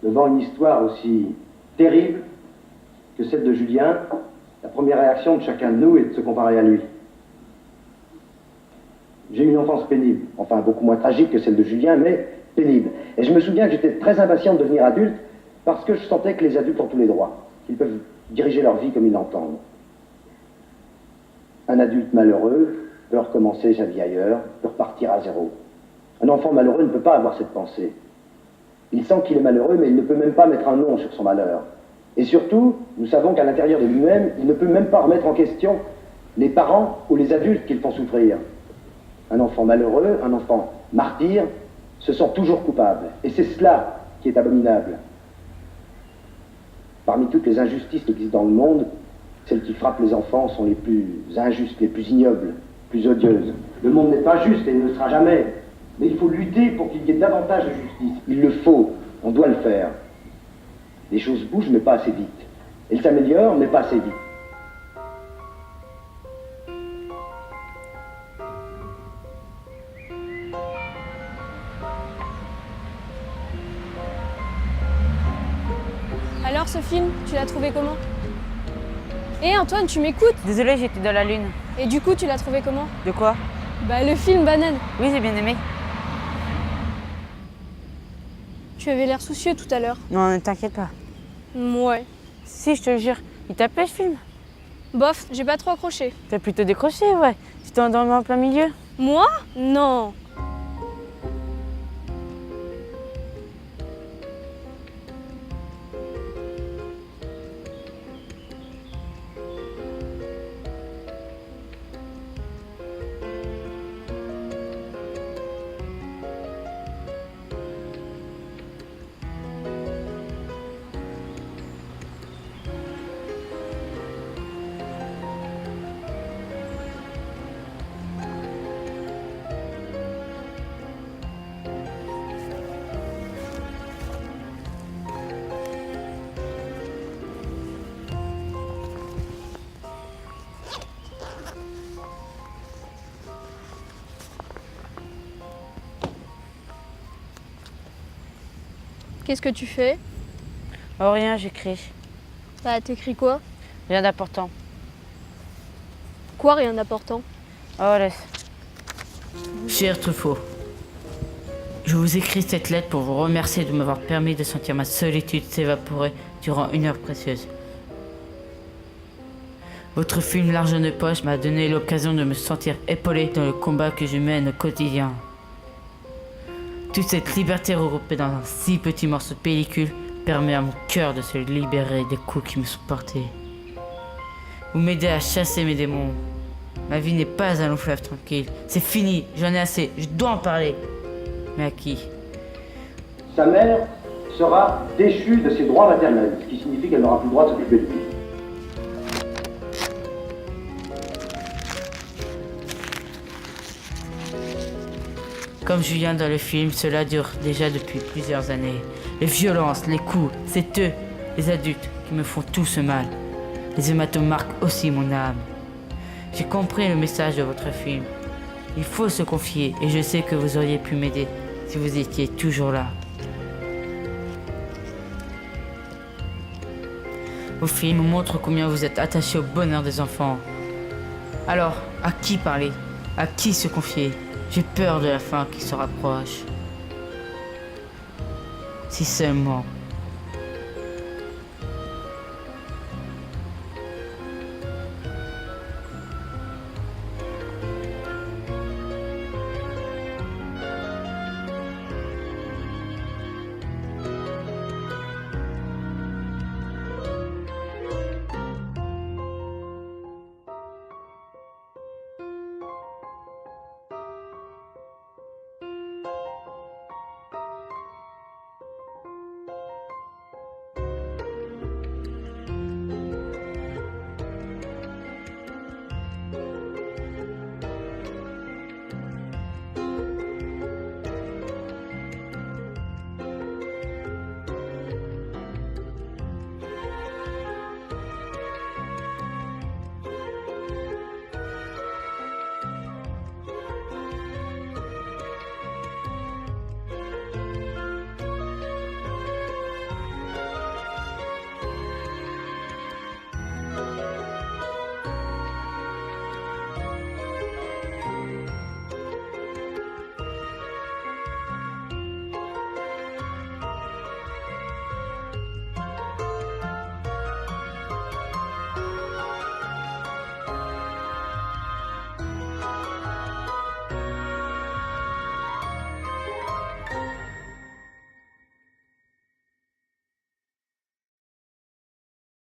devant une histoire aussi terrible que celle de Julien, la première réaction de chacun de nous est de se comparer à lui. J'ai eu une enfance pénible, enfin beaucoup moins tragique que celle de Julien, mais pénible. Et je me souviens que j'étais très impatient de devenir adulte parce que je sentais que les adultes ont tous les droits, qu'ils peuvent diriger leur vie comme ils l'entendent. Un adulte malheureux peut recommencer sa vie ailleurs, peut repartir à zéro. Un enfant malheureux ne peut pas avoir cette pensée. Il sent qu'il est malheureux, mais il ne peut même pas mettre un nom sur son malheur. Et surtout, nous savons qu'à l'intérieur de lui-même, il ne peut même pas remettre en question les parents ou les adultes qui le font souffrir. Un enfant malheureux, un enfant martyr, se sent toujours coupable. Et c'est cela qui est abominable. Parmi toutes les injustices qui existent dans le monde, celles qui frappent les enfants sont les plus injustes, les plus ignobles, les plus odieuses. Le monde n'est pas juste et ne le sera jamais. Mais il faut lutter pour qu'il y ait davantage de justice. Il le faut, on doit le faire. Les choses bougent, mais pas assez vite. Elles s'améliorent, mais pas assez vite. Alors ce film, tu l'as trouvé comment? Eh Antoine, tu m'écoutes? Désolée, j'étais dans la lune. Et du coup, tu l'as trouvé comment? De quoi? Bah le film Banane. Oui, j'ai bien aimé. Tu avais l'air soucieux tout à l'heure. Non, ne t'inquiète pas. Ouais. Si, je te le jure. Il t'a plu ce film? Bof, j'ai pas trop accroché. T'as plutôt décroché, ouais. Tu t'es endormi en plein milieu? Moi? Non. Qu'est-ce que tu fais? Oh, rien, j'écris. Bah t'écris quoi? Rien d'important. Quoi rien d'important? Oh, laisse. Cher Truffaut, je vous écris cette lettre pour vous remercier de m'avoir permis de sentir ma solitude s'évaporer durant une heure précieuse. Votre film L'argent de poche m'a donné l'occasion de me sentir épaulé dans le combat que je mène au quotidien. Toute cette liberté regroupée dans un si petit morceau de pellicule permet à mon cœur de se libérer des coups qui me sont portés. Vous m'aidez à chasser mes démons. Ma vie n'est pas un long fleuve tranquille. C'est fini, j'en ai assez, je dois en parler. Mais à qui? Sa mère sera déchue de ses droits maternels, ce qui signifie qu'elle n'aura plus le droit de s'occuper de lui. Comme Julien dans le film, cela dure déjà depuis plusieurs années. Les violences, les coups, c'est eux, les adultes, qui me font tout ce mal. Les hématomes marquent aussi mon âme. J'ai compris le message de votre film. Il faut se confier et je sais que vous auriez pu m'aider si vous étiez toujours là. Vos films montrent combien vous êtes attaché au bonheur des enfants. Alors, à qui parler? À qui se confier? J'ai peur de la fin qui se rapproche. Si seulement